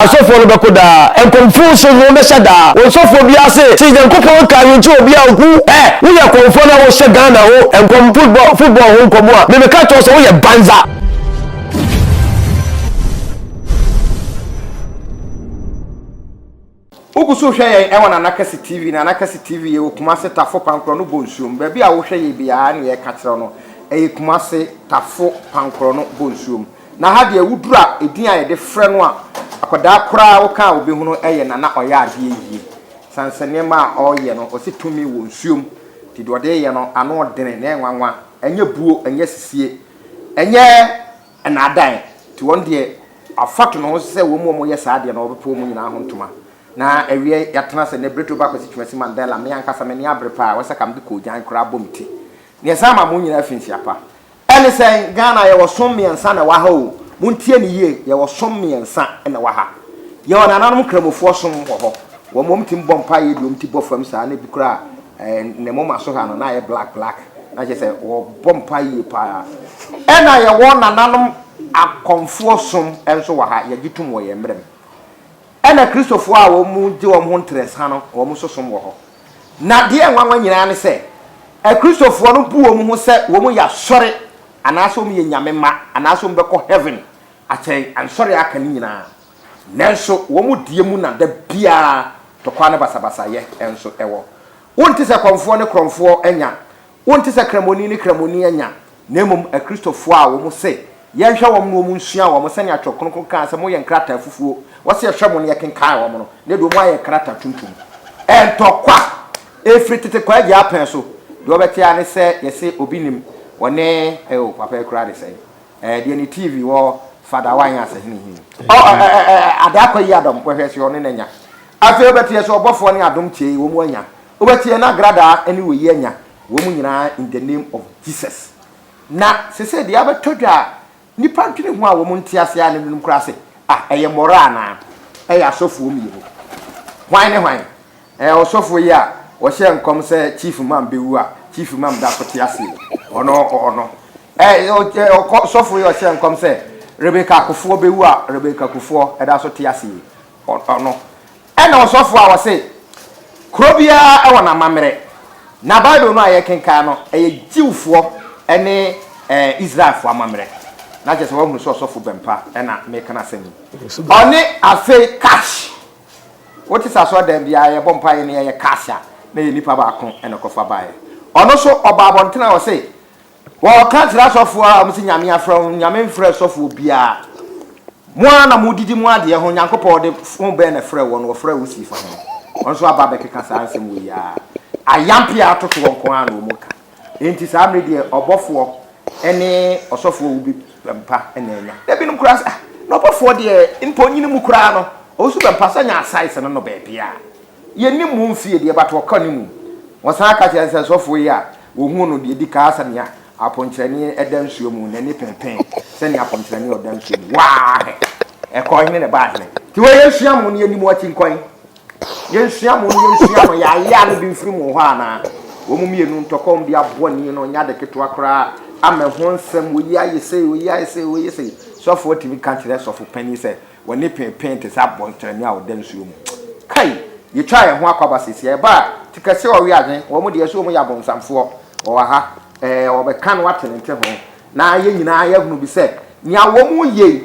Asofo no bekoda enkomfo so no meshada osofo bia se ti enkomfo ka yinti obi anku wo ye komfo na wo she Ghana ho enkom football ho nkomo a me ka to so wo ye banza Ugusu hwe e wona Anakasi TV na Anakasi TV ye Kumase tafo pankro no bonsuom ba bia wo hwe ye bia na ye ka kire no e Kumase tafo pankro no bonsuom na ha de wudura edin a ye de frɛ no a akoda kora wo ka obi hunu eye na oya ade yie sansane ma oye no o si tumi wo nsuom ti de ode ye no ano odene na enwanwa enye buo enye sisie enye enadan ti won de afato no se wo mo ye saade na obepo mu nyina ho ntoma na ewie yatena se ne breto ba kwesi twesi Mandela me ankasa me ne abrepa wo se kam de ko jan kora bomti ne sama mo nyina finsi apa ene se Ghana ye wo som miensa na wa ha o muntie ni ye ye wo som miensa na wa ha ye wona nanom kramofo som ho wo mom tim bompa ye dum ti bofam sa na bi kora ne mom so ha no na ye black na je se wo bompa ye pa ena ye wona nanom akomfo som enso wa ha ye gitum wo ye mrem ena Christopher a wo mu je wo ho ntres ha no wo mu sosom wo ho na de enwanwa nyina ne se Christopher no bu wo mu ho se wo mu ya sore anaso mu ye nyame ma anaso mu beko heaven ache ansore aka ni nyina nenso wo mu die mu na da bia to kwa ne basabasa ye enso ewo wonti se komfo ne kromfo enya wonti se kramoni ne kramoni enya nemum Christopher a wo mu se ye hwe wo mu nsua wo mu se ne atwokronkron kan se mo ye nkrata fufuo wo se hwe mo ne kenkan wo mu no ne do mo aye krata tuntum entokwa efritete kwa ya pen so do betia ne se ye se obinim wone papa ekura de say de ni TV wo fada wan ase hini adakwa yi adom hwe se one nanya afi obetie so obofo ne adom chie wo mu anya obetie na grada eni wo yi anya wo mu nyina in the name of Jesus na se de abetodwa nipa twene ho a wo mu ntiase a ne num kura se eye mora na asofo mi yi hwan ne hwan osofo yi a wo hye nkom se chief man bewu a chief man da kote ase ono sofo yi o hye nkom se Rebecca Kufo bewu a Rebecca Kufo da so te ase ono ena osofo a wo se krobia e wona mamere na Bible no aye kenkan no jiwfo ene Israelfo amamere na je se wo hunu so Obofour Bempah ena me kana sani oni afi cash what is aso dem bia ye bompa ye ne ye cash a na ye nipa ba ko ena kofa bae ono so obabontina wo se wo kan tira sofo a mo se nyame afra nyame mfra sofo bia mo ana mo didi mo ade ho nyankopɔ de fon be na frɛ wo no wo frɛ wo si fa ho ono so aba be keka sa ansem wo ya ayampia atoto won ko ana wo muka enti sa amre de Obofour ene Osofo Owusu Bempah ene nya da bi num kura no Obofour de impo nyini mu kura no Owusu Bempah sanya size no be bia ye ni mu mfie de bato ka ni mu wosan aka che se Osofo yi a wo hu no de di ka asa ne aponkyerani edansuo mu na ni penpen se ni aponkyerani odansuo wa e ko hine ne ba hine ti wo yensua mu ne animu achi nkwan yensua mu ya no bi mfiri mu ho ana wo mu mienu ntokom de abo ni no nya de ketwa kra amehon nsem wo yi ayese Sofo timi kan kire Sofo pani se woni penpen te sa bonkyerani a odansuo mu kai ye twa ye ho akwaba sisi e ba tikase o wi agen wo mu de yeso mu ya bonsamfo wo wa ha obe kan watenente ho na ye nyina ye hunu bi se nya wo mu ye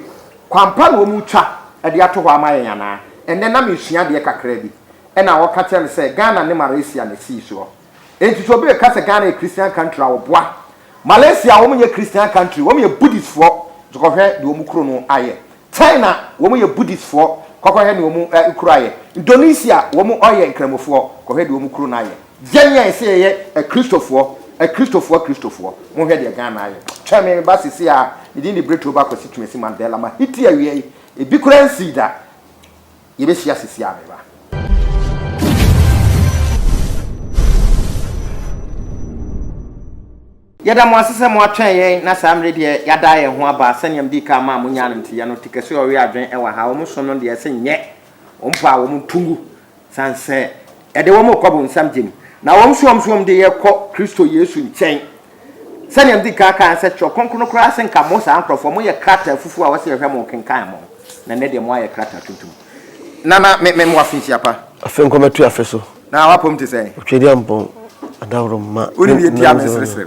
kwampa wo mu twa de ato ho amaye yana enne na mesua de kakra bi ena wo ka tell se Ghana ne Malaysia ne si so enti so be ka se Ghana a Christian country a wo boa Malaysia wo mu ye Christian country wo mu ye Buddhist fo so hwe de wo mu kuro no aye China wo mu ye Buddhist fo hwe ne wo mu kuro aye Indonesia wo mu oye nkramofo hwe de wo mu kuro na aye Jenya se ye Christopher mo hwe de Ghana aye tweme ba sisi a idin de breto ba kwesi twesi Mandela ma hiti awie e bi currency da ye be sia sisi a me ba yada mo asese mo atwen ye na samre de yada ye ho aba saniam di ka ma mo nya nti ye no tikase o we adwen e wa ha wo mo so no de ye se nye wo mpa wo mo tungu sanse e de wo mo kwabo nsam jim na wo msuom de ye kɔ Kristo Yesu nkyɛn saniam di ka ka se cho konkono kra se nka mo sa ankrofo mo ye krata fufu a wo se hwɛ mo kenkan mo na ne de mo aye krata tuntum nana me mo afinchi apa afen ko metu afeso na wa pom te say twedi ampon adawro ma oni bi ti amesresre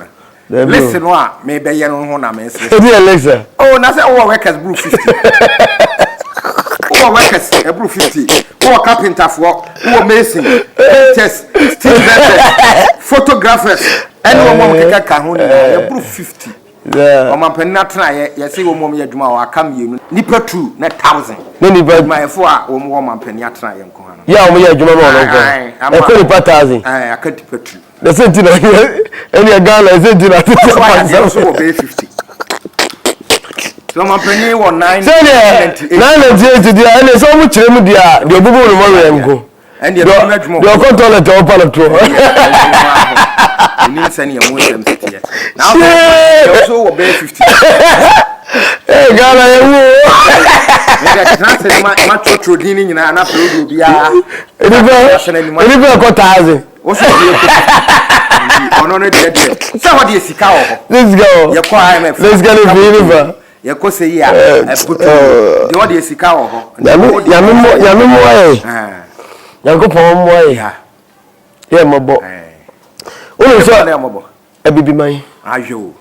na listen no a me be ye no ho na mesre ebi Alexa oh na say wo workers blue 50 wo workers e blue 50 wo carpenter for wo mason test steel vendors photographers and wo mom keka ka ho ni e blue 50 yeah o man penna tena ye say wo mom ye adwuma wa aka mienu nipa 2 na 1000 ne ni ba my fo a wo man penna tena ye nko ha no ya mo ye adwuma ma no nko e ko nipa 1000 aka nipa 2 the sentina any Ghana sentina so wo be 50 so man penny won 9 998 dia ene so mu kire mu dia de obubu no mo we nko and the adwuma de ko toilet o pa no to ni sani ya mo dem sitie now so wo be 50 eh Ghana ye wo me ga transfer ma trotro din ni nyina na pro do bia eni be ko 1000 o so bi ono no de say what dey sika ho let's go ye ko IMF let's go live ye ko say ya puto de what dey sika ho ya memo yankopon mo ye mobo onu so na mobo abibi man ajo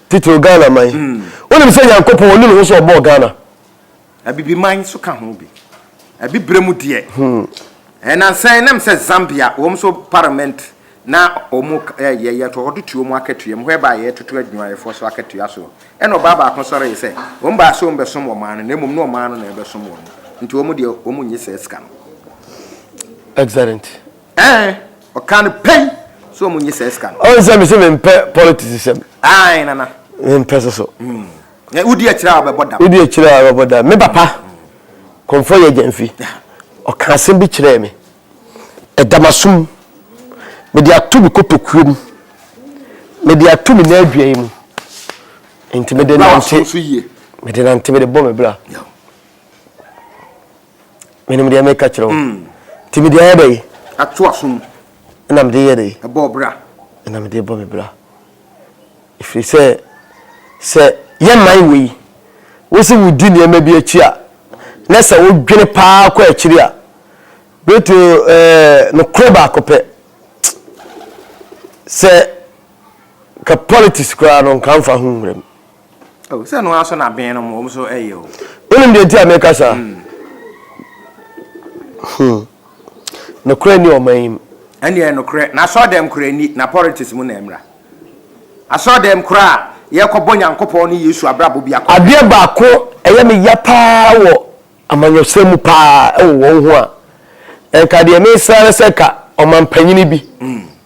titro Ghana man onu se yankopon onu no so obo Ghana abibi man so ka ho bi abibremu de and I say them say Zambia so parliament na omu ye to hodu omu aketuem whereby ye tutu adwuma for so aketua so and obaba akonsore say omba so ombe som oman na emum no oman no na ebe som won nti omu de omu nyi say scam excellent o kan pay so omu nyi say scam o say me say me politics sem ai nana me so udi akira obeboda me papa komfor ye jamfi o kan sem bi kire me edamasum me dia to bi kotokuom me dia to mi na aduan mu enti me de nante me de nante me de bom me bra me ne me dia me ka kire o ti me dia yebe atu asum na me de yede e bo bra na me de bom me bra if you say ye man we wo se wudi ne ma bi achi a na se wo dwene pa kwa akiri a beto no kroba kope se ka politics kwa no kan fa hunrem oh se no aso na ben no mo so eyo onim de ti America sa no kra ni o man ani no kra na so dem kra ni na politics mu na emra aso dem kra ye ko bonyankopon ni Yesu abrabo bia ko ade ba ko eye me ya pa wo amanyosemu pa wo ho a enka de me sare seka o man panyini bi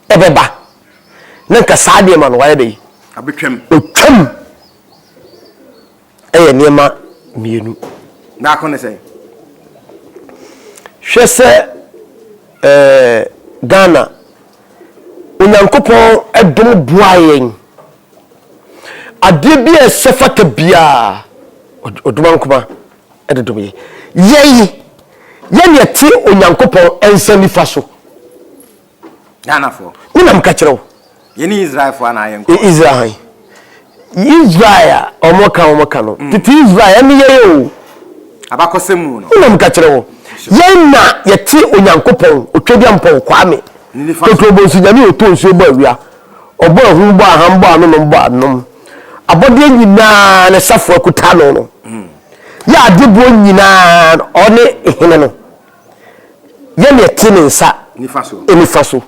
ebeba nanka saade ma no waye dey abetwam otwam eye niema mienu na ko ne say hwese Ghana unyankopon edom buayen ade bi esefata bia odumankoma ededom ye ne ti onyankopon ensani faso Ghana fo unam ka kirewo ye ni Israel fo na ayen ko Israel omoka no titi Israel ne ye o Abakosem no unam ka kirewo na ye ti onyankopon otwedi ampon kwame toto bonsu nyame otonsu bo awia obo hu bo aham bo anu no bo anom abode nyina ne safo akuta no ya adebo nyina one ehene no ye ne ti ne nsa nifa so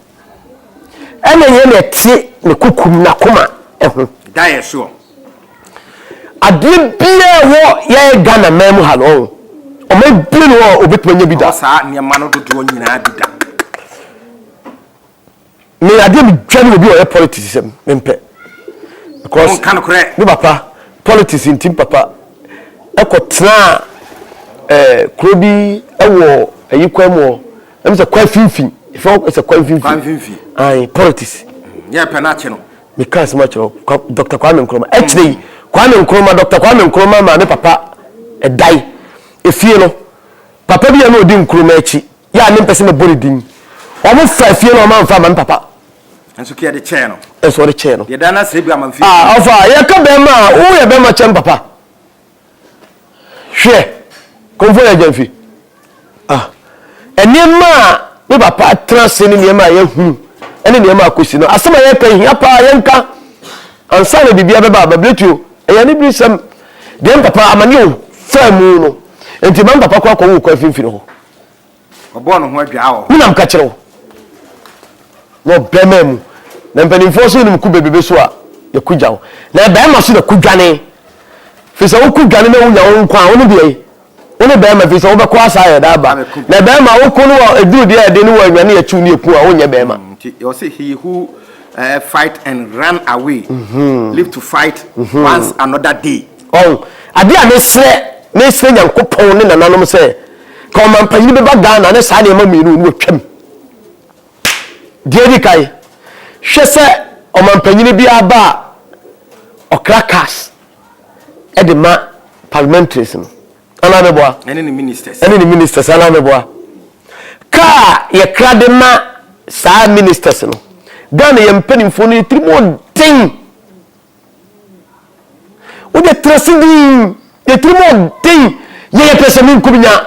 ene ye ne ti ne kukum na koma ehu dae so ade bia wo ye Ghana mem ha no o me bi no obetuma nya bi da sa ne ma no dodo nyina bi da me ade mi dwane obi o ye politics sem mempe because kan kore no papa politics in team papa ekotena krobi ewo ayikwamo em se kwa finfin ifo se kwa finfin ai politics ya penache no me kas ma chiro Dr. Kwame Nkrumah actually Kwame Nkrumah Dr. Kwame Nkrumah ma me papa edai efie no papa bi ya no odi Nkrumah echi ya ne mpese me body din o mo fa efie no ma mfa ma papa enso kia de che no enso de che no ye dana se bi amamfi ofa ye ka be ma wo ye be ma chem papa hwe komfor ya jamfi enema me papa trans ni niema ye hu ene niema akosi no asema ye kan hia pa ye nka ansa na bibia beba babletio eya ni bi sam de papa amani o famu no enti man papa kwa wo kwa finfini ho obo no ho adwa ho munam ka kire ho no bemem na mpanimfo so ni mku bebebe so a ye kugya ho na ba ma so na kudwane fisa wo kudwane na wunya wo nkwa wo no de woni ba ma fisa wo be kwa sa ya da ba na ba ma wo kono wa edu de ade ni wa nwane ya chu ni eku a wonye ba ma you say he who fight and run away live to fight once another day oh ade a mesre nyankopon ne nananom se ka man panyi be ba Ghana ne sa ne ma miru ni otwam de di kai hwese o man panyi bi aba okrakas edema parliamentaries no ana me boa any ministers ana me boa ka ye krade ma sa ministers no Ghana ye mpanimfo no trimo den o de trasidi ye trimo den ye pese min kubinya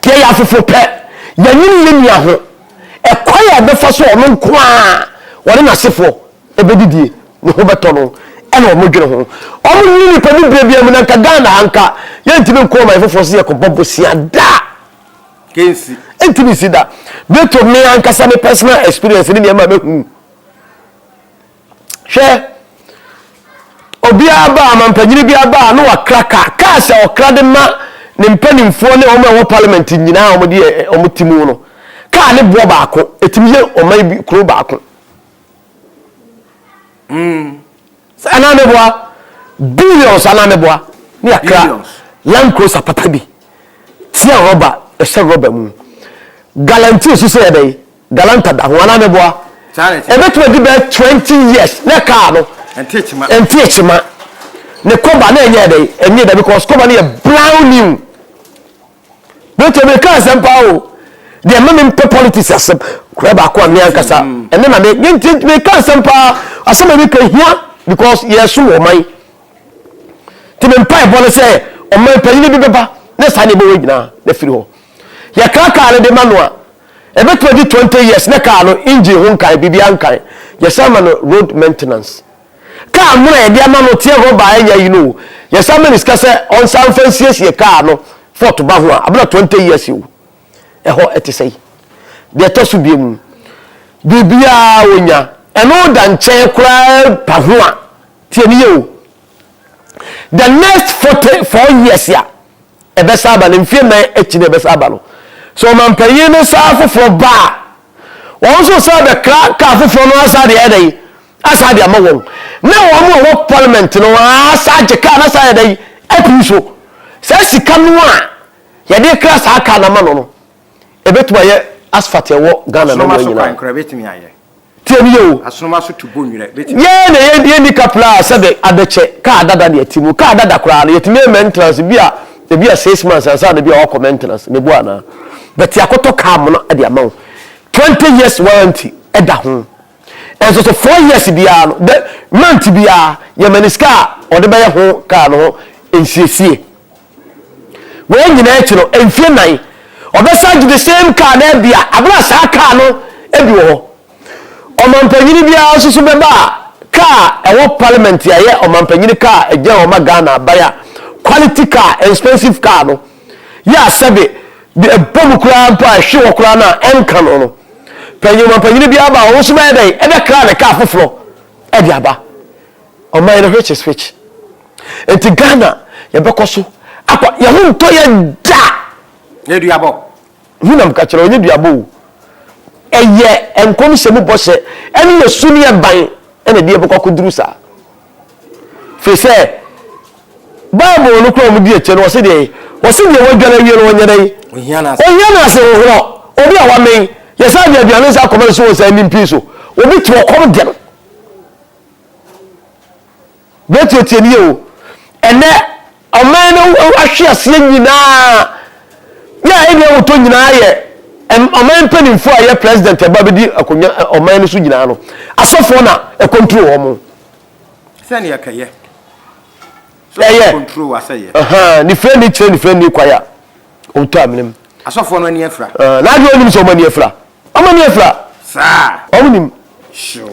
ye ya fofo pe ye nyini ye nia ho e kwaya be fa so o no kwa wore na sefo e bedidie ne ho beto no e na o modwene ho o mo nyini pa ni brebia mu na nka Ghana hanka ye ntimi nko ma fofo so ye ko bobosia da kensi ntimi sida beto me anka sa me personal experience ni ma mehu hwe obi aba mampanyiri bi aba no wakraka ka se okrade ma ne mpanimfo ne o ma wo parliament nyina o de o mutimu no ka ne bo baako etimi ye o mai bi kro baako sana ne boa billions ana ne boa ni akra land cruiser papa bi tia roba e se roba mu guarantee so say dey galanta da ho ana ne boa e beto di be 20 years ne ka no entichima ne koba na enye dey enye dey because koba na brown new beto me ka sempa o de mame politics asem kura ba ko ame ankasa ene na me ka sempa asem me ka hia because yesu o man ti me mpa e bole say o man panyi bi beba ne sa ne be wegina na firi ho ya kaka le de manua e beto di 20 years ne ka no engine ho nkai bibia nkai ya sama no road maintenance ka mo e dia ma no tie ho ba anya yi no ya sama ni ska say on san fancies ye ka no fort ba ho abla 20 years you eho etisei de to su biemu bibia wonya eno da nche kura pa ho a tie ni ye the next 44 years ya ebe saba ne mfie ma echi ne ebe saba no so man paye no sa foforo ba won so sa be ka foforo no asa de edai asa de amawon na won mo parliament no asa je ka na sa edai episo sa sika no a ye de kra sa ka na ma no ebetuba ye asphalt ewo Ghana na nyina tiemi yo asonoma so tubo nwire betimi ye na ye ni kapla sabe adeche ka adada de atimu ka adada kra na yetimi maintenance bia 6 months ansa na bia o maintenance ne bua na but yakoto ka mo no ade amawo 20 years warranty eda ho enso so 4 years bia no the month bia ye maniska o de be ye ho ka no ensiesie we nyina ekiro enfie nan obesa the same car na bia abra sa car no ebi wo omampanyini bia susu beba car ewo parliament ya ye omampanyini car eje o ma Ghana baya quality car expensive car no ya sebe the bom kura mpa hwe kura na enka no panyi omampanyini bia ba wo so ba dey ebe car na car foforo ebi aba o ma no which is which enti Ghana ye bekoso akwa ye hu to ye da ne duabo hunam ka kire onye duabo eye enkom se mu bose ene ye suni e ban ene de ebekọ duru sa fe se bible no kro mu die che no wo se de wadwana wie no wonye dai ohia na se ho obi a wa men ye sa dia aduane sa komere so wo sa ni mpi so obi ti wo kom de no beto tie ni o ene oman no ahwe ase nyina ya ebe wo to nyina ye oman penimfo aye president eba bedi akonya oman no so nyina no asofo na e control wo mo se ne yakaye so control asaye ni friend ni kwaya o to amnem asofo no ne afra na ade onim so mani afra amani afra sa onim sure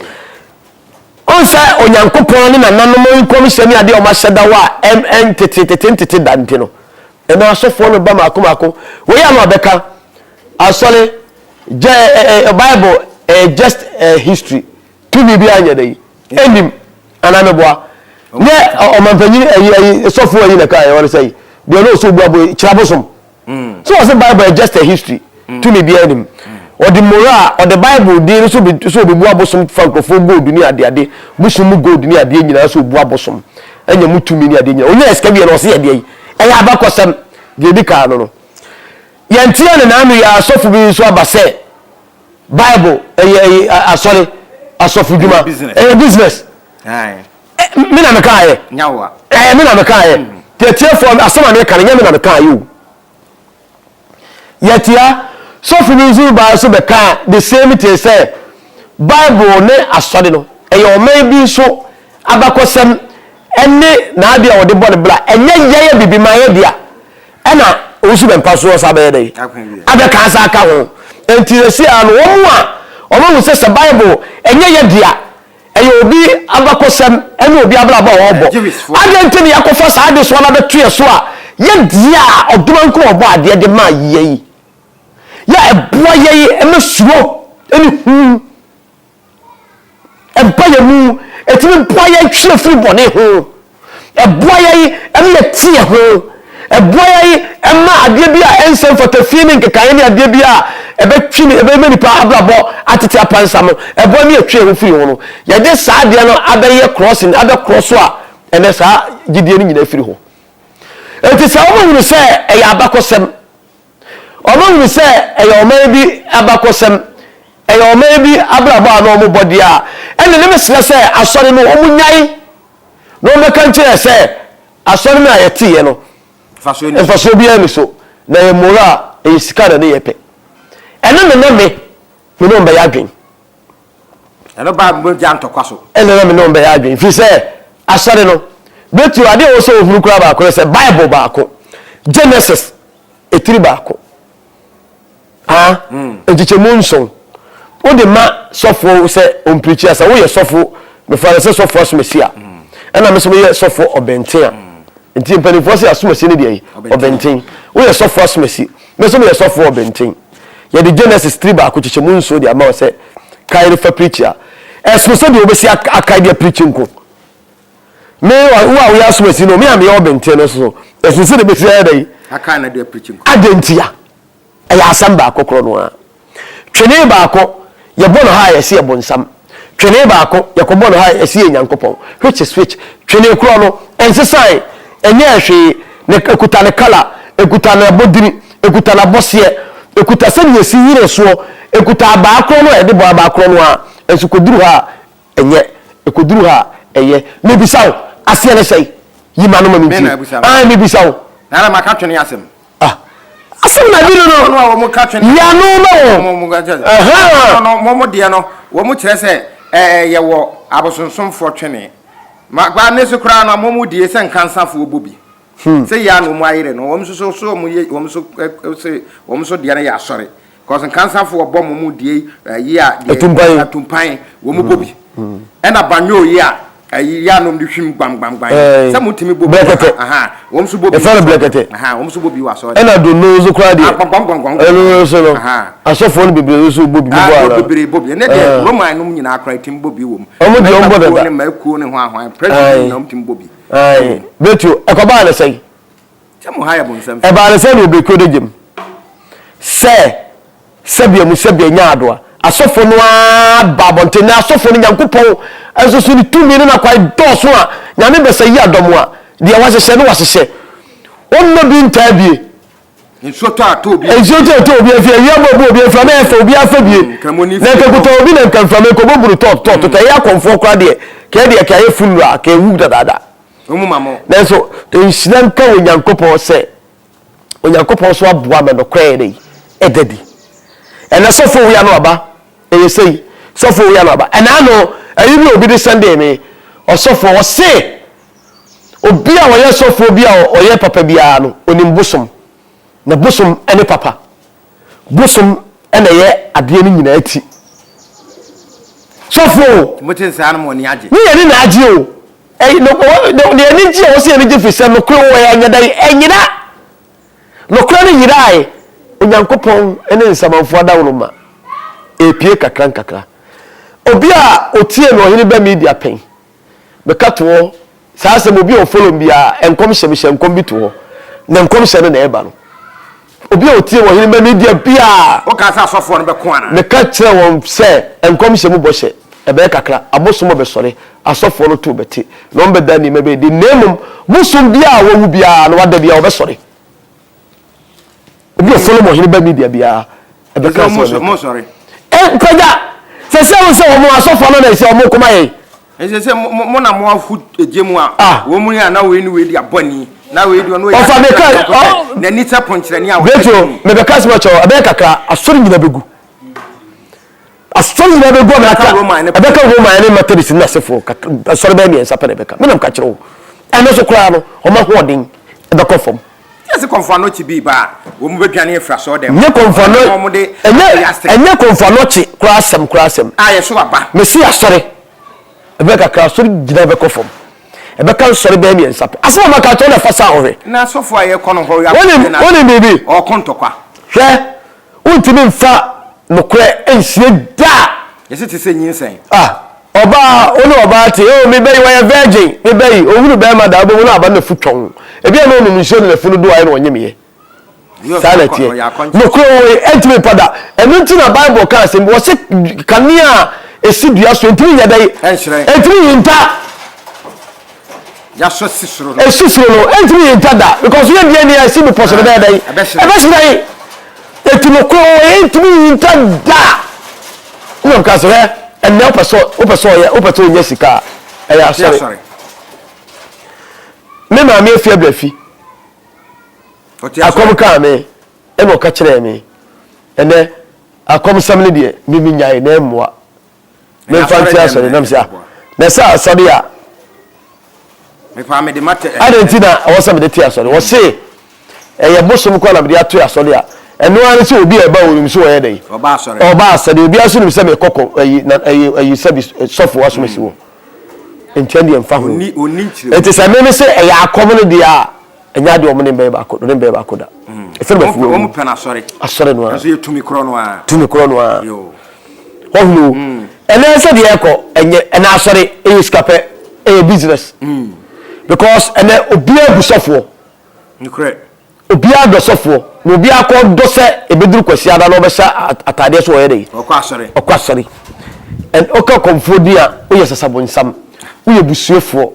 onsa onyankopon ne nananom komishani ade o ma hyeda wa tete dante no e na asofo no ba makomako we ya no obeka asole Bible just history to be anya dai enim anameboa ne o manpanyi sofo ayi na kai won say they no so buabo chirabosom so was the Bible just a history to me be enim or the moral or the Bible dey so be buabosom frankofo gold ni ade busum gold ni ade nyina so buabosom anya mutumi ni ade nyina onya eskabi na o se ade yi eya abakosem de di ka no yantia na anu ya sofo bi so abase Bible sorry asofu djuma business me na meka aye nyawa me na meka aye Tete for asama me kan me na meka aye yatia sofu bi zu ba so beka the same thing say Bible ne asode no o may bi so abakosem ene na ade o de bone bla enye yeye bibi maye dia ena Owusu Bempah so sabe dey abeka asa aka ho enti esi anu omo se se Bible enye ye dia eyo obi abakosem ene obi abraba obo ade ntini yakofa sa ade so na betue so a ye dia odumanko obo ade de ma yeyi ya eboa yeyi emesuro eni eboa mu etimi boa ye twe free bone ho eboa yeyi eme tie ho eboa yeyi ema ade bia ensem for tafini nkekaye ni ade bia ebetwini ebemenipa abrabo atete apansam eboa mi atwe ho firi ho no ye de saa de no abeye crossing abe cross a ene saa gidie ni nyina firi ho enti saa wo hunu se eya abakosem omo se eya oman bi abakosem eya oman bi abrabo ana omo body a ene ne mesle se asore no omunyai no meka nche se asore me ayetiye no faso bi emi so na ye mora e sika na ne yepe ene me no mbe ya dwen eno ba mo janto kwaso ene me no mbe ya dwen fi se asore no betu ade wo so ohuru kura ba ko se Bible ba ko Genesis etiri ba ko ejiche munson o de ma sofo se on preacher sa wo ye sofo me fa se sofo asmesia ena me so ye sofo obentia enti mpanifo se asmesi ne de obenten wo ye sofo asmesi me so ye sofo obenten ye de Genesis 3 ba ko chiche munso de ama se kai fa preacher eso se de obesi akai de preaching ko me wa ya asmesi no me am ye obenten no so eso se de besi ya dai akai na de preaching ko adentia eya asamba akokoro no a twene ba ko ye bono ha ye se ye bonsam twene ba ko ye ko bono ha ye se ye nyankopon which is which twene kro no ensesai enye hwe ne ekuta ne kala ekuta na bodiri ekuta na bosie ekuta se ye si yire so ekuta ba akro no e de bo ba akro no a ensu koduru ha enye ekoduru ha eye me bisaw ase ne sei yima no ma mi me bisaw na ma ka twene asem asem na bi no wo mo ka twene ya no mo ga je no mo de no wo mo kire se ye wo abosonsomfo twene ma gba ne su kra na mo die se nkansafo obobi se ya no mo ayire no wo mso so mo ye wo mso de na ya sori cause nkansafo obo mo die yi a atumpan wo mo bobi ena banyo yi a ya no mde hwim gbam se mutimi bobi wo mso bobi wo mso bobi wa so ena do no zo kra de eno so no asofo no bibire so bobi bobi ne de roman no nyina akra tim bobi wo omo de ombo da ne makuo ne ho ahwan president no tim bobi betu ekoba le sei se mo haya bonsam e ba le sei no be ko de gem sebia mu sebia nyaado asofo no ba bonte na asofo no nyankopon enso so ni tumi na kwai doso a nyame be sei adomo a de wahye no wahye onno bi ntabie enso to obi afia wi abobo obi afia na efa obi afa bie na kekuto obi na nkamfa me ko boburu to ta ya komfor kwa de ke de ka ye funra ka ewu dada omu mamo na so enhyina nka onyankopon se onyankopon so aboa me no kwae dei ededi ena sofo wi ano aba eyesei sofo wi ano aba ena no ayi bi obi de Sunday me osofo o se obi a wo ye sofo obi a o ye papa bia no onimbosom na bosom ene papa bosom ene ye ade ni nyina ati sofo motin sa na mo ni age ni ye ni na age o no ni ani ji o se ni ji fise no kro wo ya nyada enyina no kro ni nyira ai onyankopon ene nsamanfo adawo ma epie kakra obi a otie no hini ba media pen be kato saa se obi o follow bia enkom hye enkom bi to ho na enkom hye na eba no obi a otie wo hini ba media bia o ka sa asofo no be ko ana me ka kire won se enkom hye mu bo hye ebe kakra abosom be sore asofo no to beti no mbe dani mebe di nemum busum bia wo wu bia no wada bia wo be sore obi o follow mo hini ba media bia ebe ka mo sore kwaja se wo mo asofo no na se mo kuma ye se mo na mo afu ejemu a wo mu ya na we ni we di aboni na we di no ya ofa me ka na nita ponchire ni a beto me be ka se mo cho abe kakra asori nyina begu asori nyina begu na aka abe ka Roma ne matedis na sefo asori be mi ensa pe be ka me nam ka kire wo eno so kura no o ma ho odin e be confirm yes Okomfo Anokye bi ba wo mu bedwane efra so dem nye Okomfo no enye Okomfo Anokye kura asem ye so aba me si asori ebe kakra asori gina be confirm ebe kan sori be mi ensape asema maka to na fasa ohwe na sofo aye kono ho ya woni bibi o kontokwa hwe untimi mfa nokre ensie da yesi ti se nyinsen oba oni oba te o me beyi wa virgin me beyi ohuru be ma da obo no aba na futwon ebi na onu nso na funu do ayi no onyemye sanati nokre o entimi pada enu nti na bible kan se wo se kania esidua so entimi ya dai entimi yinta ya so sisuro no entimi yinta da because we dey near see me person be dai ebesdai etimo ko entimi yinta da no kan so and now opeso ye sika eya sorry me ma me afia brafi akom ka me e no ka kire me ene akom samle de mi nyai na emwa me fanti asori na msia na sa asori a me pa me de mate adentina wo sa me de ti asori wo se eye bosom ko na me de ato asori a eno an se obi eba wonim so ye dey oba asori obi aso nim se me kokko ayi sabi sofo aso me si wo entiende emfa ho oni enti se me se eya akom no dia enya de omne be ba ko da efe ba fu wo mu pena asori no a so ye tumi kro no a yo ohlu ene se de eko enye ena asori eyiskape business because ene obi abusofo nkre obi adosofo no obi akodo se ebeduru kwasi ada no be sha atade so ye dey okwa asori and Okomfo dia oye sasabonsam oye busuefo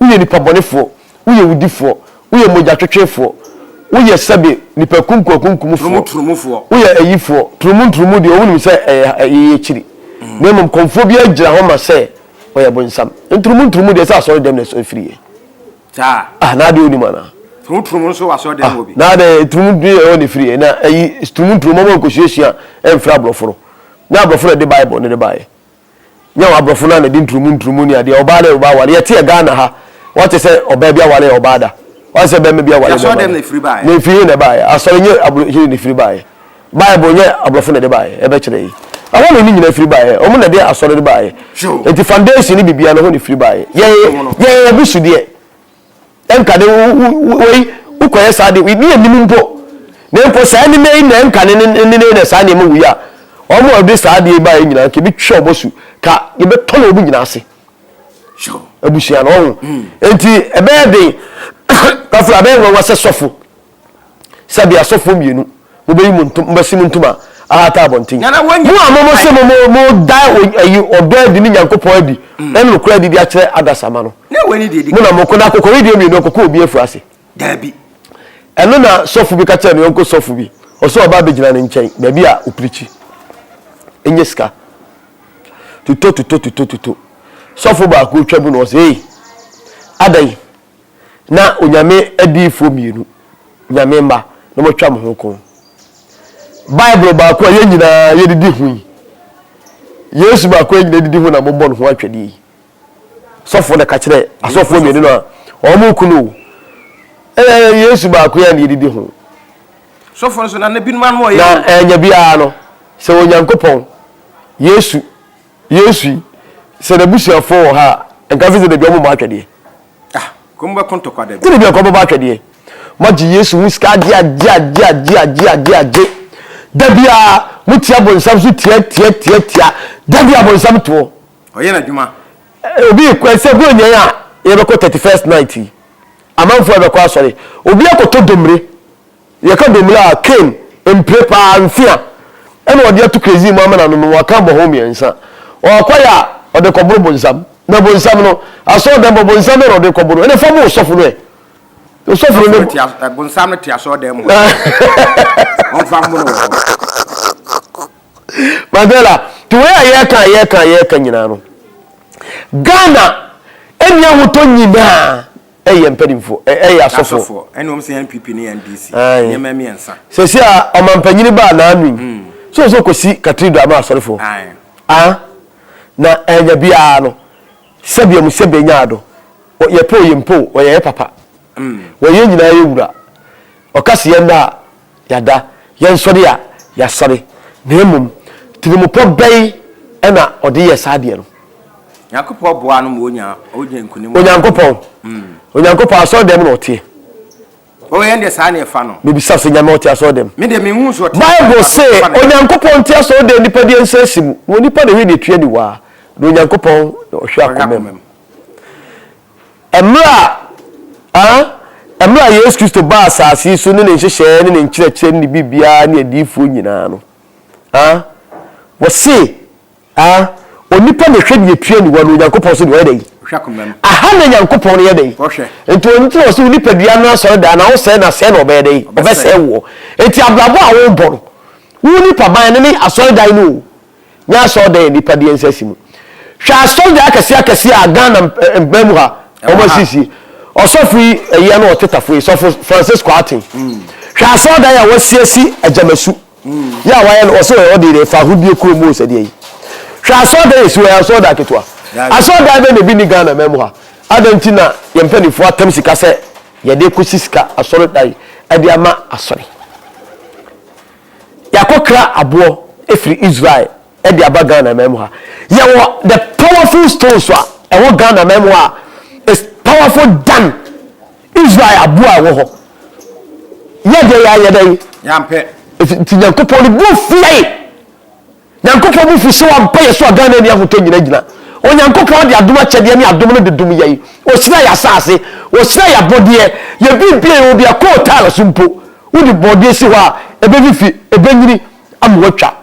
oye nipa bonefo oye wudifo oye moja twetwefo oye sabe nipa kunkumufo trumufo oye ayifo trumu de owunim se ye chiri memom Okomfo bi agira ho ma se oye bonsam trumu de se asori dem na so free na de onima na trumu so asori dem obi na de trumu de oni free na trumu mo ko hyehyia emfra broforo na broforo de bible ne de bae nya abrofo na de trumu ni ade oba le oba wale yete Ghana ha what say oba bia wale oba da what say be me bia wale asori dem na free bae na free ne bae asori nye abro ni free bae bible nye abrofo ne de bae e be kire yi awon ni nyina free bae omo na de asori de bae enti foundation ni bibia no ho ni free bae ye bisu de enka de we ukoye sa de we ni anim mpo na mpo sa ni nei na enka ni na sa ni mu ya omo obi sa de bae nyina ke bi twa obosu ka ye be tono obi nyina ase abusia no enti ebe de ka fura be nwa se sofo sabi asofo mienu mo be yimu ntum mbasi ntuma ata abontin mo amomo se mo die ayi odo di ni Nyankopon adi en no kura di a kire adasama no na weni di mo na mo koda kokori di mienu kokko obi afu ase dabi eno na sofo bi ka kire no yonko sofo bi oso oba begina ne nchen ba bi a oprichi enyeska tuto sofo ba ko twabu no se adai na onyame adifo mienu nyame mba na mo twa mo ho ko bible ba ko ye nyina ye didi hu yesu ba ko ye nyina didi hu na mo bon ho atwedi sofo na ka kire asofo mienu no o mo kunu yesu ba ko ye nyina didi hu so for so na binu man mo ye na enya bia no se onyankopon Yesu se na busuafo ha enka fi se de bia mo atwede komba konto kwa de bia ko ba atwede maji Yesu muska dia da bia mutia bonsam so tia da bia bonsam to oye na djuma obi kwese bu onyan a ye be ko 31st night amanfo be ko asore obi akoto domre ye ka domre a ken emprepa amfia ene odi atu crazy mu amana no waka bo ho miensa o kwaya ode ko bro bonsam na bonsam no aso de bonsam no ode ko bro ene fa mo sofo no e sofo no bonsam no ti aso de mo on fa mo no Mandela to where ye kan nyina no Ghana enya hoto nyina eye mpedimfo eye asofo ene om se NPP ni NDC nyema miensa sesi a omampanyini ba na anwin so kosi katrido ama asorefo na enya bia no sebia mu sebenya ado ye po yempo o ye papa wo ye nyina ye wura okase ye na yada ye nsori a ya sori na emum tinimupo bai ena odi ye saade no Yakopo boa no mo onya nkunim onyankopon aso dem no tie o ye ndie sa na efa no me bisa se nyame otie aso dem me de me hu so Bible say onyankopon tie aso dem nipa de nsasimu wo nipa de we de tue ni wa no onyankopon ohwe akomem emra Yesu Kristo ba asasi so ne nhyehyɛ ne nkyerɛkyerɛ ne bibia ne adifo nyina no wo se onipa ne hwɛ de tue ni wa no onyankopon so de wa dai aha na nyankopon ne yedai enti onti wo so nipa bia no asɔre da na wo sɛ na sɛ na obɛdai obɛsɛ wo enti ablabo a wo bɔ no wo nipa ban ne asɔre da no nya asɔre da nipa de nsasimu hwɛ asɔre da akɛse a Ghana mbam ha omo sisi osofu eya no otetafo sofo Francisco Atin hwɛ asɔre da ya wasiasi ajamasu ya waye no so e odi fa hudie kuro mu sɛ de yi hwɛ asɔre da yesu ya asɔre da ketwa asɔre da be ne bi ni Ghana mem ha adantina ye mpanifo atam sika sɛ ye de kosi sika asɔre da yi ade ama asɔre yakokra abo efri Israel ade aba Ghana mem ha ye wo the powerful stones a ewo Ghana mem ha is powerful than Israel abo a wo ho ye de ya dai yampe ti nyankopon bu fie nyankopon bu fi so ampa ye so Ghana ni ahoto nyina onyankopon de adom akyɛde ne adom no de dum yei o sira ya saase o sira ya bodie ye bibie obi akota so mpo wodi bodie si ho a ebefifi ebenyiri amwatwa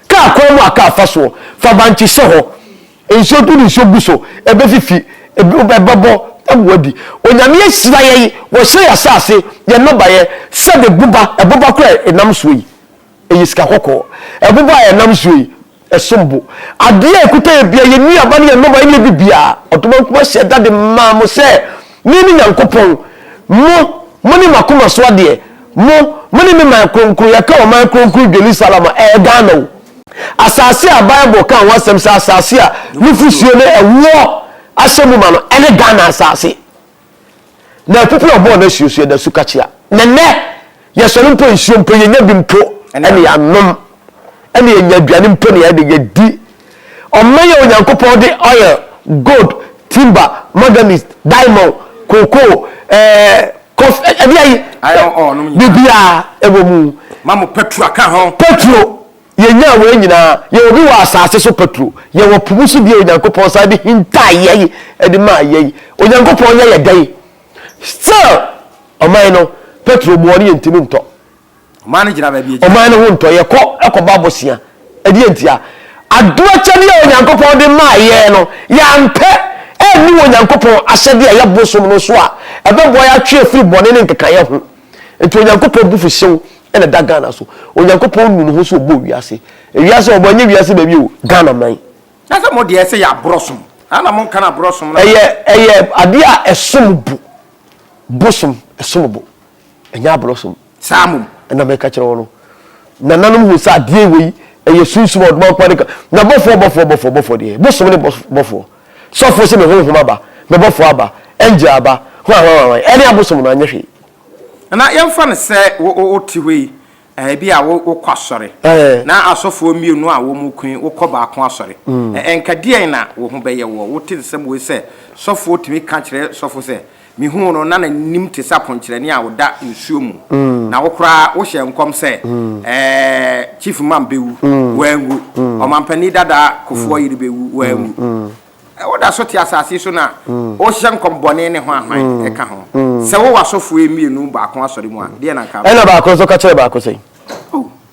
ka akwa mu aka afaso fa banchi se ho enso du ni so guso ebefifi ebebo amwadi onyame asira yei wo sira ya saase ye no baye se de buba eboba kra enam so yi eyiska kokko eboba enam so yi esombo ade ekuta bia ye ni aba ne no ba ye bibia otoman kuma se dade ma mo se ni nyankopon mo ni makoma so ade mo ni me ma kronkron ya ka o ma kronkron Jerusalem Ghana o asase a Bible kan wasem sa asase a nufusuo ne ewo asemu ma no ene Ghana asase na people of born na susuo da sukachia nene ye so mpo nsuo mpo ye nya bi mpo ene ya nom ene ye nya duane mpo ne ya de ye di omaye onyankopon de oil gold timber manganese diamond cocoa coffee ebiai iron ore no bibia ebomu mamo petro aka ho petro ye nya we nyina ye obi wa asase so petro ye wo pubusu bi onyankopon sa de hinta ye ede ma ye onyankopon ye dai still omaye no petro bo ne ntimi nto omaye gira ba bi omaye no nto ye ko ekoba bosia ede entia adoa kyane onyankopon de ma ye no ya mpe eni onyankopon asede ya bosom no so a ebebo ya twe firi bone ne nkeka ye ho enti onyankopon bu fihyew ene da Ghana so onyankopon nu no so obo wiase wiase obo anya wiase ba bi o Ghana man na se mo de ese ya brosom ana mo kana brosom na eye ade a esombu bosom esombu enya brosom samum na me ka kire wono na nanom hu sa ade we eye Sumsum odman kwadeka na bofo de bosom ne bofo sofo se me honhom aba me bofo aba enje aba ho ene abosom na anyehwe na yemfa ne se o ti we bi a wo kwasore na asofo mienu a wo mu kun wo kɔ ba ko asore enkadie na wo ho bɛyɛ wo wo te nsɛm we sɛ sofo timi ka kyerɛ sofo sɛ mi hu no na nim te sa ponkyerɛ ne a wo da nsuo mu na wo kora wo hye nkom sɛ chief man bewu wangu omampani dada kofo yiri bewu wangu wo da so te asase so na wo hye nkom bɔne ne ho ahwan e ka ho sɛ wo wasofo mienu ba ko asore mu a de na ka ɛna ba ko so ka kyerɛ ba ko sɛ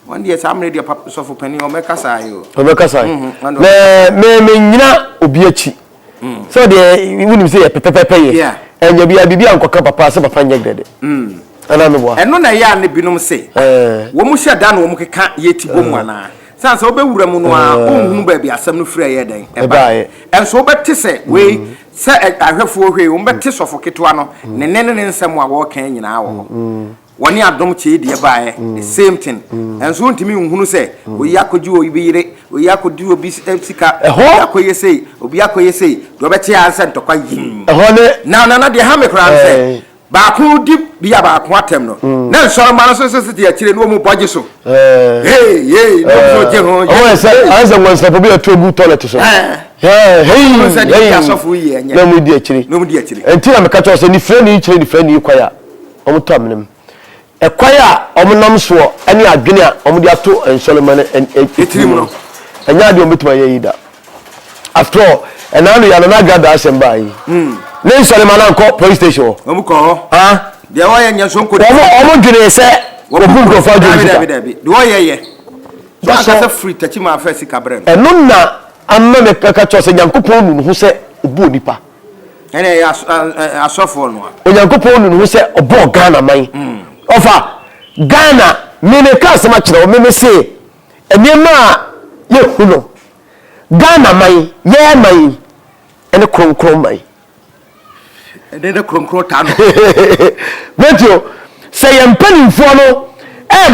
one day some radio sofo pani o meka sai o meka sai me nyina obi achi so de wunim say pepepepe ye enya bia ankoka papa se papa nya grede ana me boa eno na ya ne binom se wo mu hye da na wo mu keka yeti bom ana san se obewura mu no a onhunu ba bia asam no fira ye den e ba enso obete se we se ahwefo hwe wo mbete sofo keto ano ne nsem a wo kan nyina wo woni adom che die baaye the same thing enso ntimi nhunu se we yakoji o ibire we yakodi obi sika yakoyesei obi yakoyesei do beti anse ntokwa yim na de ha me kran se ba ko di bia ba ko atem no na nsoro ma no so te akire no mu boje so hey no so je ho o se anse won se obi atogu toilet so na mu di akire entina me ka cho se ni friend ni kwaya o mu to amnem ekwaya omnom so ani adwene a omde ato ensolomane etirim no anya de ometuma yida after all enanu ya na gada asemba yi ne ensolomane anko police station omuko ho de wo ye nyaso nko omo dwene se obu ko fa dwene de wo ye so free tachi ma fa sika brem enu na amma me kaka cho se nyankopon nu hu se obu onipa ene asofo no a onyankopon nu hu se obo Ghana man ofa Ghana mene ka sama kire o meme se enema ye huno Ghana mai ye mai ene kronkron mai ene kronkron tano metio se ye mpanimfo no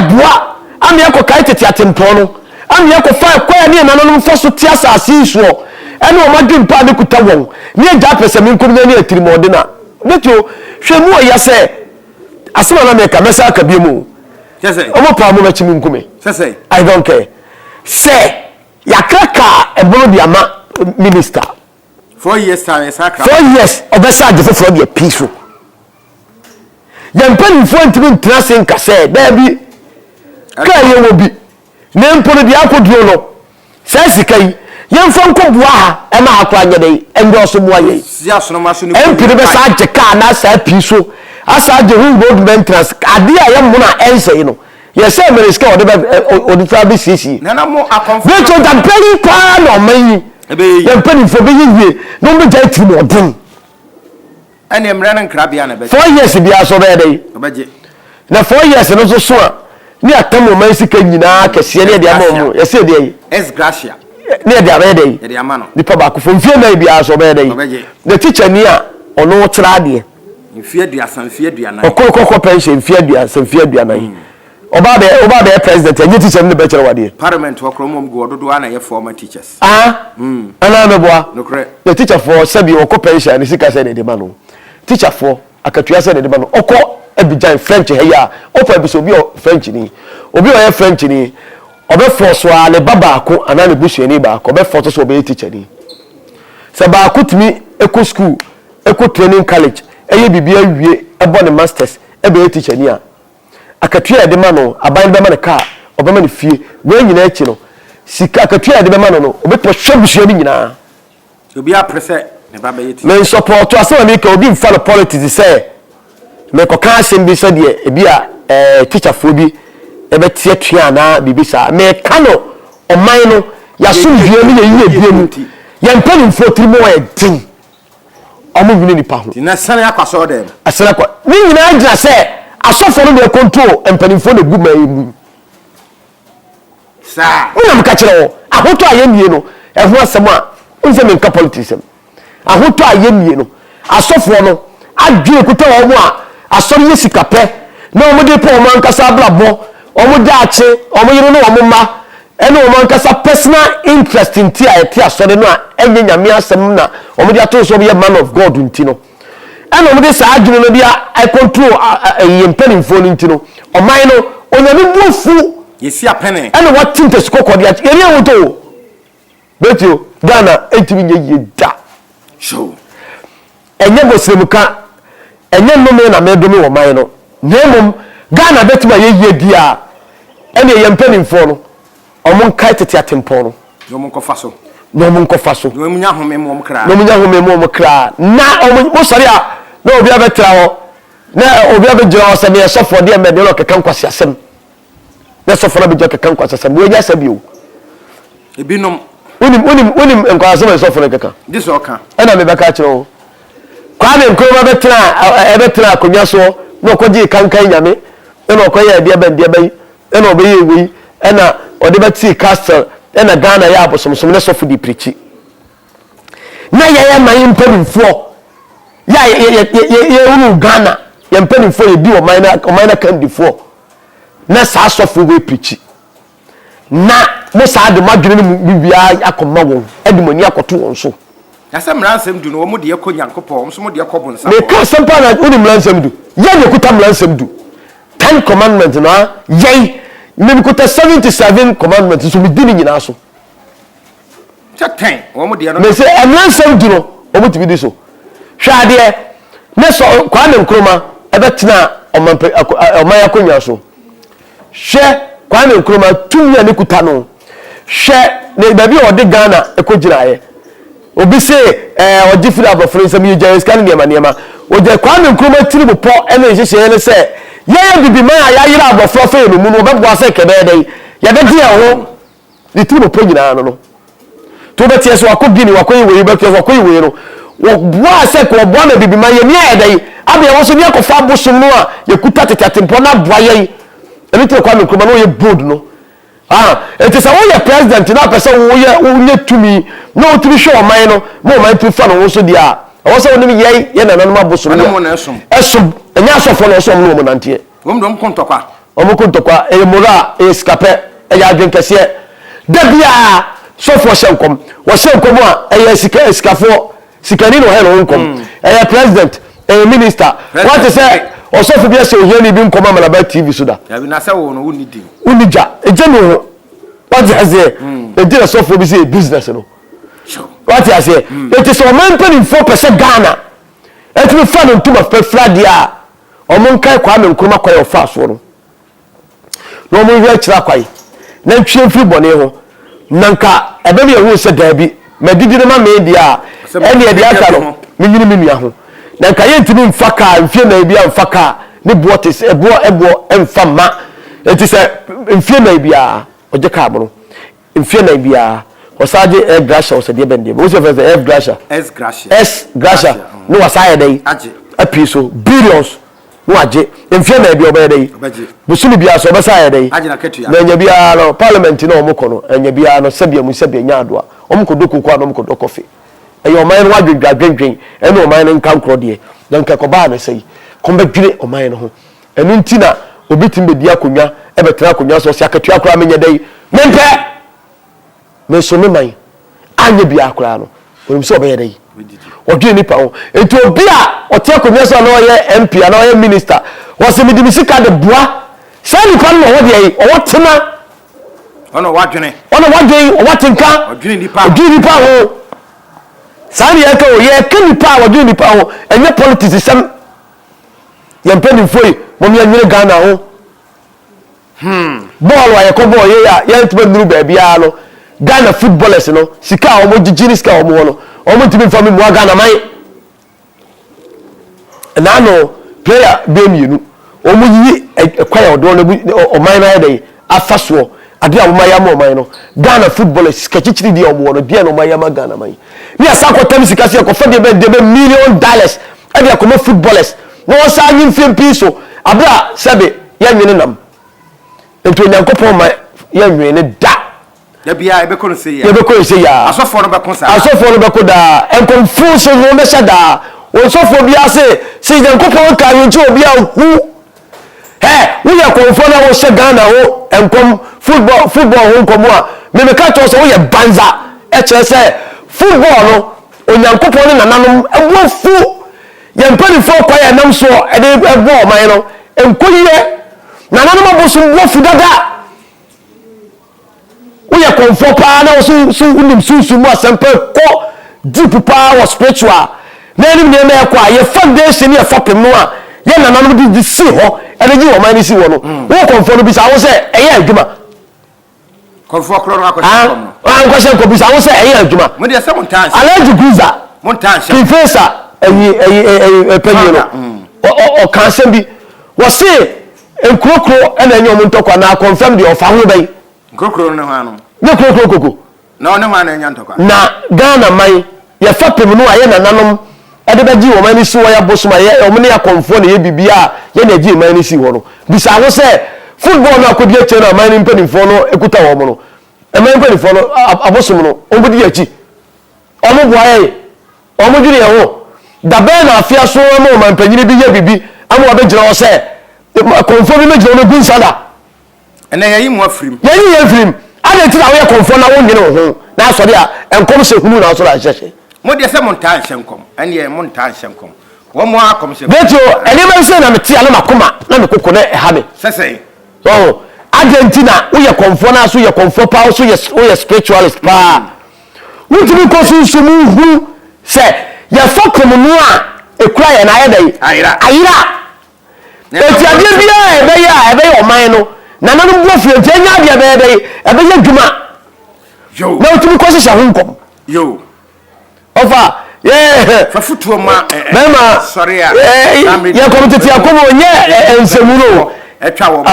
boa ame akokai tete atempo no ame akofa kwaya ne nano no foso ti asase so ene o madwin pa de kuta won ne ja pese min komnya ne atirimo de na metio hwemu o ya se asema na meka mesa aka biemu sese omo pa mo machi nkume sese I don't care say yakraka ebono di ama minister 4 years time sakra 4 years obesa agefo for the peace yampani fo ntimi ntrase nka say da bi ka ye wo bi ne mpono di akoduo no sai sikai yemfo nkobua ha e ma akwa nyede endo so boa ye si asono ma so ni empire be sa ageka na sa peace asa de road maintenance ade a ye muna ense yi no ye say meriska odi be sisi na mo akomfo we to da very kwa no man ye mpani fo be yiwie no me ja ti mo den ene emre na nkra bia na be 4 years bia so be dey obeje na 4 years no so a ni atamo man sika nyina kese ne de amamu ye say dey es gracia ne de abe dey de amano ni pa ba ko fo mfie na bia so be dey the teacher ni a ono tra de mfie aduasa mfie aduana okoko pension mfie aduana oba be president enye teacher ne be kere wade parliament wakromom go dodo ana ye former teachers ana me boa nokre the teacher for sabi okko pension ni sika se de ma no teacher for akatua se de ma no okko Abidjan French heya opa ebiso bi o French ni obi o ye French ni obe force wa le baba ko ana le busuani ba ko obe force so obe teacher ni se ba ko timi eco school eco training college eye bibia wie ebo ne masters ebe teacher ni a akatua de ma no aban be ma ne car obe ma ne fie we nyina echi no sika akatua de be ma no obe to hwe busuani nyina obi aprese ne baba yeti men support asema mi ka obi mfa no politics say me ko ka asem bi so de e bi a teacher fo bi e be tie tua na bibisa me ka no oman no ya so vie mi ye yie bie mu ye mpani fo tiri mo e din omo bi ni pa ho na sane akwaso dem asana kwa ni nyina agira say asofo no de control mpani fo de gu ma emu sa una mka kire wo ahoto ayemie no e ho asem a unse me nka politics ahoto ayemie no asofo no adwe kuta wo mo a asori yesika pe na omo de po omo ankasa blabo omo daache omo yiro no omo ma ene omo ankasa personal interest in ti asori no a enye nyame asem na omo de ato so be man of God nti no ene omo de sa adwene no bia I control yempani phone nti no oman no onyame bofu yesi apene ene what tinte skoko dia eri awuto betio Ghana etimi nye da show enye bosremuka enye nnome na medome wo man no nemom Ghana betima ye dia ene ye mpanimfo no omon kai tete atempo no yomon kofa so nomunya home mo kra na omon sori a na obi abetra ho na obi abejira ho se ne sofo de me de lo keka nkwasi asem na sofo na bejira keka nkwasi asem we nya sabi o ebinom unim nkwasi asem sofo na keka this oka na me beka kire kwa me nkroma betra akonya so na okoji kankan nyame na okoye de bai na obeyi ewi na ode beti castle na Ghana ya abosomsom na sofo di preachi na ya man mpanimfo ya unu Ghana ya mpanimfo ye di o minor candidate na sa sofo we preachi na mo sa de madwene no bibia akoma won edimoni akoto won so asem ransem du no mo de yakọ Nyankopọ so mo de yakọ bonsa me ka sempa na uni ransem du ya ne kuta ransem du 10 commandments na yei me kuta 77 commandments so me di ni nyina so ten wo mo de no me say ransem du no o mo ti bi so hwa de ne so kwa ne nkroma ebetena oman yakonya so hwe kwa ne nkroma tumya ne kuta no hwe ne baby o de Ghana ekogiraye obi se oji Obofour nsem ye jare scan niema oje kwa ne nkroma tiribu po ene hyehyeye ne se ye bibi man ya yira Obofour fe no mu no be boa se kebe dey ya be dia ho ni tiribu po nyina no to be tie so akodi ni wakoyi we be tie wakoyi we no wo boa se ko boa na bibi man ye ni edey abi wo so ni akofa bosom no a ye kuta tetatempo na boa ye eni te kwa ne nkroma no ye bold no it is a way president na person wo ye tumi no tumi show man no mo man tu fa no so dia wo se woni ye na nanom abosom ya esom enya sofo no so mo nante wom dom kontokwa e mura e skape e ya adwenkese da bia sofo hyenkom wo hyenkom a e ya sikafo sikani no he no nkom e president e minister what is say osofo bia se ohia ni bi nkom amalaba TV so da ya bi na se wo no unidi unija ejeno what you say ejira sofo bi say business no what you say it is a man paying 4% Ghana et me fa no ntuma fladia omon kai kwa me nkroma kwa yo fa so no no mo wi akira kwai na ntwe firi bone ho nanka ebe bi ehu se dabi medidi ne ma media ene e dia ka no menyini menua ho nanka ye ntimi mfaka mfie na bia mfaka ne boatis ebo emfama it is a mfie na bia oje ka abro mfie na bia osaje e grasha osade bende bo se fe s grasha no wasaye dai apiso billions no aje mfie na bia obeye dai busumi bia so obesaye dai na nya bia no parliament no omko no nya bia no sebia mu sebia nya adoa omko doku kwa no omko dokofe eyo man no adwedwen ene o man no nkan kro de dan ka koba na sei komba dwire o man no ho enu ntina obitim be dia konwa e betra konwa so sia katua kra menye dai mempe me so me man anye bia kra no onim so obeye dai odwe nipa ho enti obi a ote konwa so na oye MP na oye minister wo se medimi sika de boa sai nipa no ho de yi o wotena ono wadwene o watenka odwe nipa ho sani yake o ye kanipa wadu nipa ho enye politics sem ye mpeni foi mo mi anyere Ghana ho ball wa ye ko ball ye ntime nuru ba bia no Ghana footballers no sika o mo jijiri sika o mo no o mo ntime fami mo Ghana mai na no player be mienu o mo yi kwaya odo no o man na dey afaso ade a woma yama oman no Ghana footballers skachichiri di omo no dia no ma yama Ghana man ni asako tem sikasi e ko fa de be $1 million e de akoma footballers no sa anyi fiem piso abra sebe ya nwene nam ento Nyankopon ma ya nwene da bia e be ko se ya asofo no be ko da enkomfo so no be sada osofo bia se Nyankopon ka yin ti obi a hu we ya komfo na wo se Ghana ho enkom football ho nkomo a me ka to so wo ye banza e chere se football no Onyankopon ne nananom ebofu ye mpani fo kwa ya nam so e de ebo man no enkoye na nanu mabosum wo fudada wo ye komfor pa na so unim Sumsum asempa ko deep pa was spiritual na ni me na kwa ye foundation ye fapem no a ye nanu di si ho ene ji wo man ni si wo no wo komfor no bi sa wo se eye adwuma komfor kro no akwese kom no an kwese ko bi sa wo se eye adwuma mo de se montan alaji guza montan sha professor penyo no o kanse bi wo se enkrokro ena enyo mo ntokwa na confirm the ofa ho bai enkrokro no ha no ne krokro na one ho na enya ntokwa na Ghana mai ye fapem no aye nananom ade ba gi wo mani si wo ya bosuma ye o mene ya komfor na ye bibia ye na gi mani si wo no bisa wo se football na akodi e che na mani mpanimfo no ekuta wo mo no e mani mpanimfo no abosum no o bodi achi o mo boaye o mo dwiri ye ho da be na afia so mo man panyini bi ye bibi amu obejira wo se komfor bi mejira no gun sada ene yayi mo afrim yayi ye afrim ade tira wo ye komfor na wo nyene ho na so dia enkom se hunu na so la hyehye mo de se montan hyenkom ene ye montan hyenkom wo mo akom se beto ene man se na meti ale makoma na me kokko na ha me sese so Argentina wo ye komfor na so ye komfor pa so ye spiritualist pa wutimi ko Sumsum hu se ye fokom no a ekura ye na ye dai ayira eti ade bia ebe ye oman no na nanu bo fie nya bia ebe ye dwuma yo na wutimi ko se hu nkom yo ofa fa futuo ma mema sorry a ye komtete akomo nye ensemuro etwa wo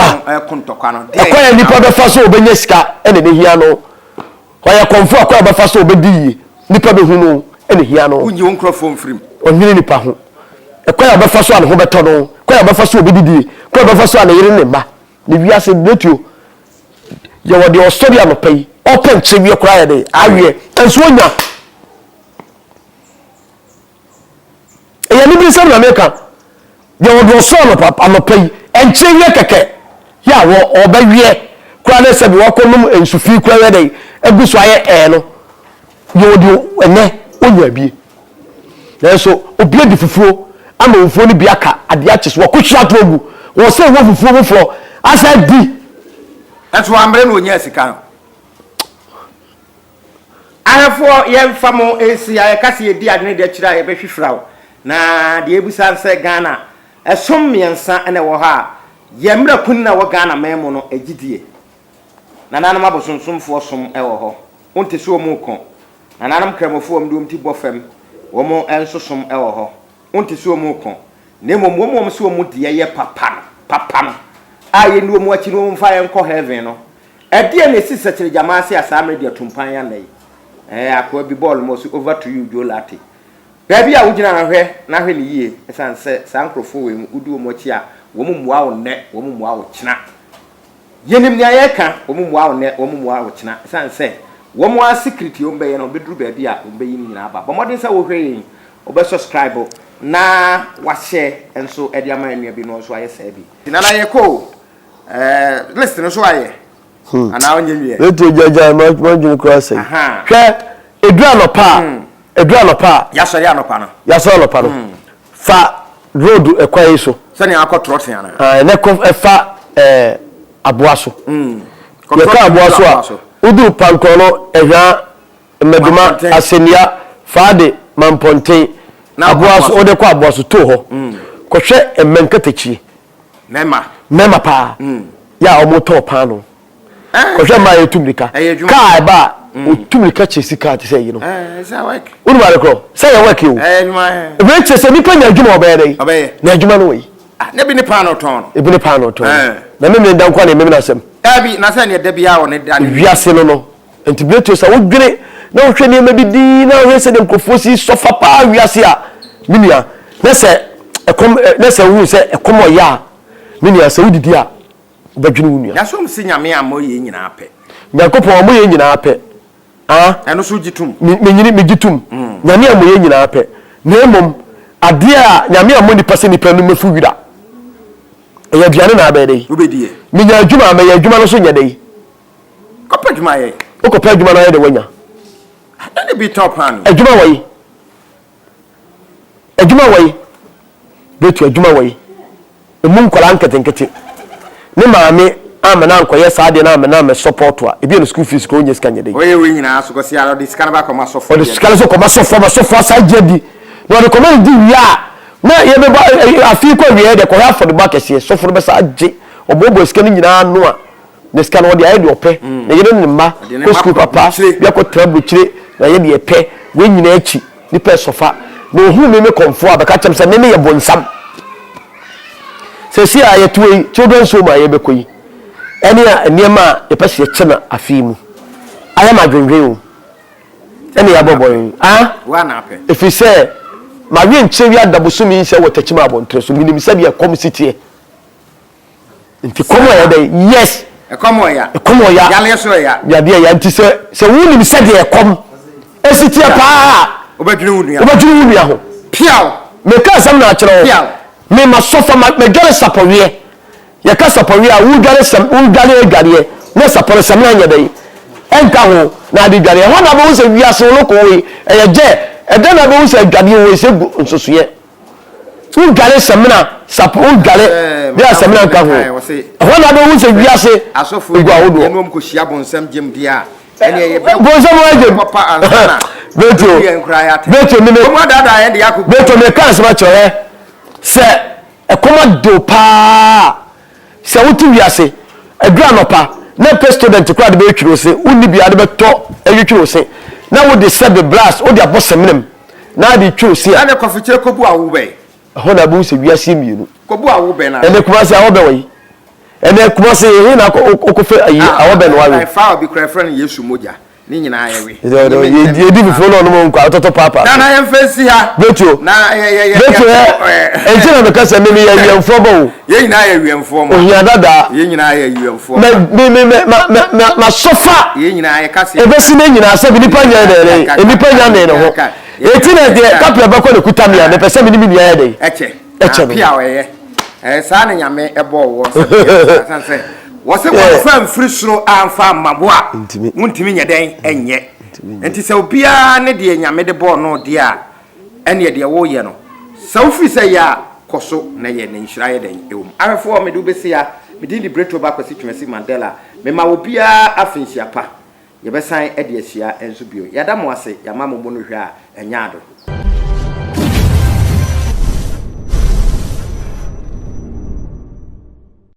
kontokwa no de akoya nipa be fa so obenya sika ene ne hia no oya komfor akoya be fa so obedi nipa be hunu ene hia no unyi wonkrofo mfrim onwini nipa ho akoya be fa so ane ho beto no akoya be fa so obedi akoya be fa so ane yire ne mba ne wiase netuo ye wo de osori anopai open chewie kura ye de awie enso onya eya ni bi sam na meka ye wo do so anopai enchewie keke ya wo obawie kura na se bi wo konum ensufi kura ye de eguso aye no ye wo de ene onya bi so obi edi fufuo ama fufuo ni bi aka ade acheso wo kwhwa togu wo se wo fufuo fufuro asa di eto ambre no onya sika ahafo ye mfamo esi aye kase ye di adene de kira ye be hwehwrawo na de ebusan se Ghana esom miensa ene wo ha ye mra kun na wo Ghana memo no agidie na nanam abosonsomfo som e wo ho onte so mu kon na nanam kramofo am dum ti bofem wo mo ensosom e wo ho onte so mu kon na mom wo mo so mu de ye papa aye ni wo mu achi no mfa ye nko heaven no e de na esi sekere jamaase asame de tumpan ya nai akwa bi ball mo so over to you Jolati baby a wugina na hwe ni yie esanse sankrofo we mu udu mo chi a wo mu mua wo ne wo mu mua wo kina yenim nya ye ka wo mu mua wo ne wo mu mua wo kina esanse wo mu a secret yo mbe ye no bedru baby a mbe yi nyina aba bomodin sa wo hwe yin obe subscribe na wa share enso e dia man nua bi no so aye sa bi na ye ko listen so aye ana onye nwie eto jaja ma dwun cross hwe edura no pa ya sori anopa no fa road ekwaye so sani akotrote yana ne ko fa aboaso ko aboaso udu pankono ehwa meduma asenia faade mamponten aboaso ode ko aboaso to ho ko hwe emenkatechi mema pa ya omoto pa no ko hwe ma yetumrika ka ba otumrika chesika te say you know say work unu ba rekro say your work you we chese ni panya adwuma obeyede na adwuma no we na bi ni pa no ton ebi ni pa no ton na me dan kwa na me na asem abi na say ne da bia wo ne da ne wiase no antibioto sa wo dwene na wo hwe ne ma bi di na wo se dem kofosi sofa pa wiase a minia na se wu se ekom oya minia se wudidi a badwene wunu ya so msi nyame a mo ye nyina ape yakopon mo ye nyina ape eno so gitum me gitum nyame a mo ye nyina ape na emom ade a nyame a mo ni pase ni panu mefu wira e ya duane na abede ubedie me nya adwuma me ya adwuma no so nya dei kopa adwuma ye okopa adwuma no ye de wanya ade bi top anu adwuma wai betu adwuma wai emu nkola nketenkete ne maame amena ankoye saade na amena me support wa ebi no school fees ko onye sika nyede oye we nyina so ko sia ro de sika na ba ko masofo o de sika so ko masofo sa jedi no de ko me di wia na ye be ba afi ko wie de ko ya for the back ese so for be sa age obobo sika ni nyina no a ne sika no de aye de ope na ye ne mma ko school papa bia ko travel chire na ye de epe we nyina achi ni pe sofa no hu me komfor abaka chem se me ye bonsam se si aye tuwe children's home aye be koyi eni a niema ye pese ye chena afimu aye ma dwendwen o eni ya boboyin wa na ape if you say ma wi nchewi adabosumi nse wotachima abontre so minim se be come city nti komo ya dey yes komo ya yale so ya ya de ya nti se wunim se de kom city pa obadwunu wunu ho piao me ka sam na akere piao me ma sofa ma gare sapowie ya ka sapowie a wu gare na sapore sam na nya dey enka ho na di gare ho na bo se wiase lo ko we e je e da na bo se gade we se nsosoye wu gare sam na sapo wu gare bia sam na nka ho na bo se wiase asofo enu ko hia bonsam jem dia ene ye bonsam wajem papa ansana beto ni me ko dada ye de yakoko beto me kan se ma chore se e komodo pa se wuti wiase adua no pa na pe student kwa de be twiro se uni bia de be to twiro se na wo de se be blast wo de abosemnem na de twiro se na ko fichire ko bu awu be ho na bu se wiase mienu ko bu awu be na ene kuma se awo be wi ene kuma se he na ko fe ayi awo be no wa wi fa obi kra friend Yesu moja ni nyina yewe ye di bifo no mo nkwa toto papa na ye mfesi ha beto na ye beto enti na beka se me ye wiemfo bo ye nyina ye wiemfo mo ohia dada ye nyina ye wiemfo ma sofa ye nyina ye kase ebesi na nyina se bi nipa nya de nipa nya ne ho eti na de kapia bako ne kuta me na pese me ni ya de eche pia we sa na nyame ebo wo sanse wose ko fam free suro amfa maboa muntimi nyeden enye enti se obia ne de nyame de bo no de a ene de wo ye no se ofi se ya koso na ye ne nhira ye den ewum afefo me do besi ya me di libreto ba kwasi twesi Mandela me ma obia afinhia pa ye besan e de asia enso bio yada mo ase ya ma mo no hwa a enyado